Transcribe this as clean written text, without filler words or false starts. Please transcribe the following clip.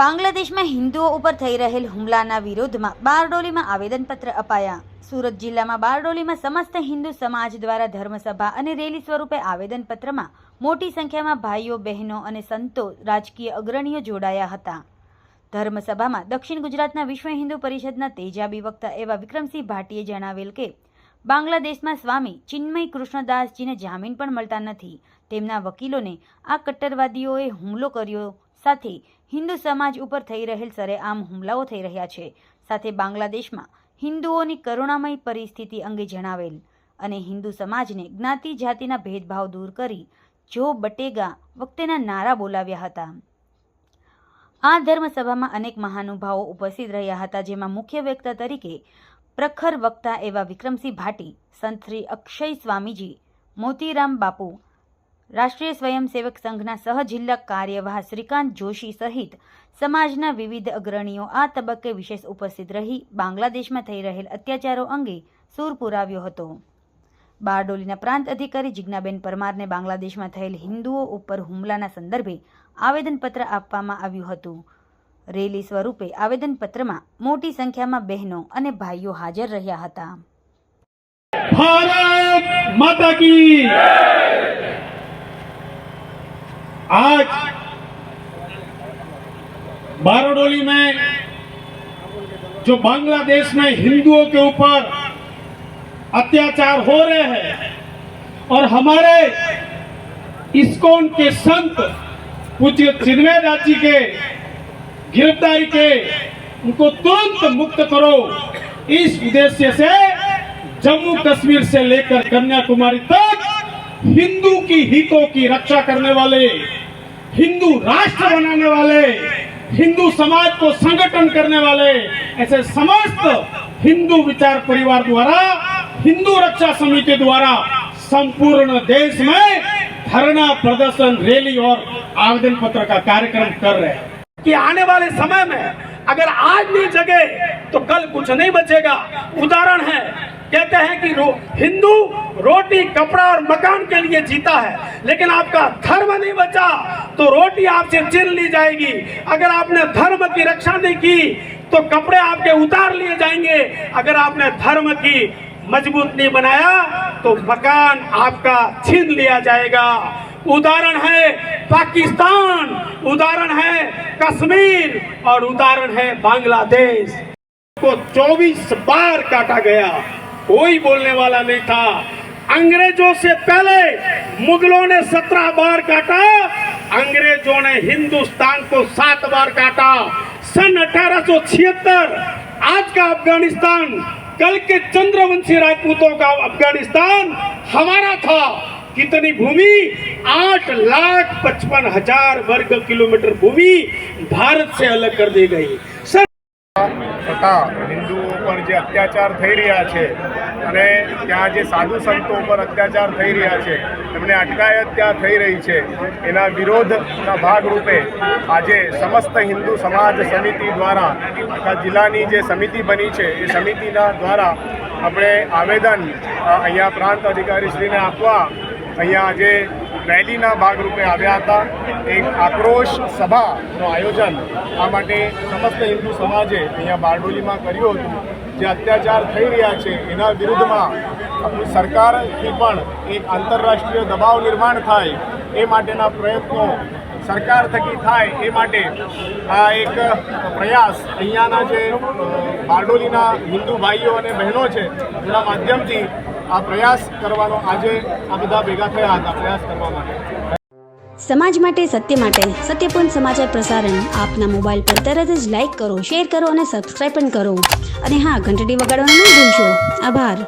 બાંગ્લાદેશમાં હિન્દુઓ ઉપર થઈ રહેલ હુમલાના વિરોધમાં બારડોલીમાં આવેદનપત્ર અપાયા। સુરત જિલ્લામાં બારડોલીમાં સમસ્ત હિન્દુ સમાજ દ્વારા ધર્મસભા અને રેલી સ્વરૂપે આવેદનપત્રમાં મોટી સંખ્યામાં ભાઈઓ બહેનો અને સંતો રાજકીય અગ્રણીઓ જોડાયા હતા। ધર્મસભામાં દક્ષિણ ગુજરાતના વિશ્વ હિન્દુ પરિષદના તેજાબી વક્તા એવા વિક્રમસિંહ ભાટીએ જણાવેલ કે બાંગ્લાદેશમાં સ્વામી ચિન્મય કૃષ્ણદાસજીને જામીન પણ મળતા નથી। તેમના વકીલોને આ કટ્ટરવાદીઓએ હુમલો કર્યો, સાથે હિન્દુ સમાજ ઉપર થઈ રહેલ સરેઆમ હુમલાઓ થઈ રહ્યા છે। સાથે બાંગ્લાદેશમાં હિન્દુઓની કરુણામય પરિસ્થિતિ અંગે જણાવેલ અને હિન્દુ સમાજને જ્ઞાતિ જાતિના ભેદભાવ દૂર કરી જો બટેગા વખતેના નારા બોલાવ્યા હતા। આ ધર્મસભામાં અનેક મહાનુભાવો ઉપસ્થિત રહ્યા હતા, જેમાં મુખ્ય વક્તા તરીકે પ્રખર વક્તા એવા વિક્રમસિંહ ભાટી, સંત શ્રી અક્ષય સ્વામીજી, મોતીરામ બાપુ, રાષ્ટ્રીય સ્વયંસેવક સંઘના સહ જિલ્લા કાર્યવાહ શ્રીકાંત જોશી સહિત સમાજના વિવિધ અગ્રણીઓ આ તબક્કે વિશેષ ઉપસ્થિત રહી બાંગ્લાદેશમાં થઈ રહેલ અત્યાચારો અંગે સૂર પુરાવ્યો હતો। બારડોલીના પ્રાંત અધિકારી જિજ્ઞાબેન પરમારને બાંગ્લાદેશમાં થયેલ હિન્દુઓ ઉપર હુમલાના સંદર્ભે આવેદનપત્ર આપવામાં આવ્યું હતું। રેલી સ્વરૂપે આવેદનપત્રમાં મોટી સંખ્યામાં બહેનો અને ભાઈઓ હાજર રહ્યા હતા। भारत माता की आज बारडोली में जो बांग्लादेश में हिंदुओं के ऊपर अत्याचार हो रहे हैं और हमारे इस्कॉन के संत पूज्य चिन्मयदास जी के गिरफ्तारी के उनको तुरंत मुक्त करो, इस उद्देश्य से जम्मू कश्मीर से लेकर कन्याकुमारी तक हिंदू की हितों की रक्षा करने वाले, हिंदू राष्ट्र बनाने वाले, हिंदू समाज को संगठन करने वाले ऐसे समस्त हिंदू विचार परिवार द्वारा, हिंदू रक्षा समिति द्वारा संपूर्ण देश में धरना प्रदर्शन, रैली और आवेदन पत्र का कार्यक्रम कर रहे हैं कि आने वाले समय में अगर आज नहीं जगे तो कल कुछ नहीं बचेगा। उदाहरण है, कहते हैं कि हिंदू रोटी, कपड़ा और मकान के लिए जीता है, लेकिन आपका धर्म नहीं बचा तो रोटी आपसे छीन ली जाएगी। अगर आपने धर्म की रक्षा नहीं की तो कपड़े आपके उतार लिए जाएंगे। अगर आपने धर्म की मजबूत नहीं बनाया तो मकान आपका छीन लिया जाएगा। उदाहरण है पाकिस्तान, उदाहरण है कश्मीर और उदाहरण है बांग्लादेश को 24 बार काटा गया, कोई बोलने वाला नहीं था। अंग्रेजों से पहले मुगलों ने 17 बार काटा, अंग्रेजों ने हिंदुस्तान को 7 बार काटा। सन 1876 आज का अफगानिस्तान, कल के चंद्रवंशी राजपूतों का अफगानिस्तान हमारा था। कितनी भूमि? 8,55,000 वर्ग किलोमीटर भूमि भारत से अलग कर दी गई। હિન્દુઓ પર જે અત્યાચાર થઈ રહ્યા છે અને ત્યાં જે સાધુ સંતો પર અત્યાચાર થઈ રહ્યા છે, એમને અટકાયત ત્યાં થઈ રહી છે, એના વિરોધના ભાગરૂપે આજે સમસ્ત હિન્દુ સમાજ સમિતિ દ્વારા આખા જિલ્લાની જે સમિતિ બની છે એ સમિતિના દ્વારા આપણે આવેદન અહીંયા પ્રાંત અધિકારીશ્રીને આપવા અહીંયા આજે રેલીના ભાગરૂપે આવ્યા હતા। એક આક્રોશ સભાનું આયોજન આ માટે સમસ્ત હિન્દુ સમાજે અહીંયા બારડોલીમાં કર્યું હતું। જે અત્યાચાર થઈ રહ્યા છે એના વિરુદ્ધમાં આપણી સરકારથી પણ એક આંતરરાષ્ટ્રીય દબાવ નિર્માણ થાય એ માટેના પ્રયત્નો સરકાર થકી થાય એ માટે આ એક પ્રયાસ અહીંયાના જે બારડોલીના હિન્દુ ભાઈઓ અને બહેનો છે એના માધ્યમથી આ પ્રયાસ કરવાનો આજે આ બધા ભેગા થયા હતા પ્રયાસ કરવા માટે। સમાજ માટે, સત્ય માટે, સત્યપૂર્ણ સમાચાર પ્રસારણ આપના મોબાઈલ પર તરત જ લાઈક કરો, શેર કરો અને સબસ્ક્રાઈબ પણ કરો। અને હા, ઘંટડી વગાડવાનું ન ભૂલશો। આભાર।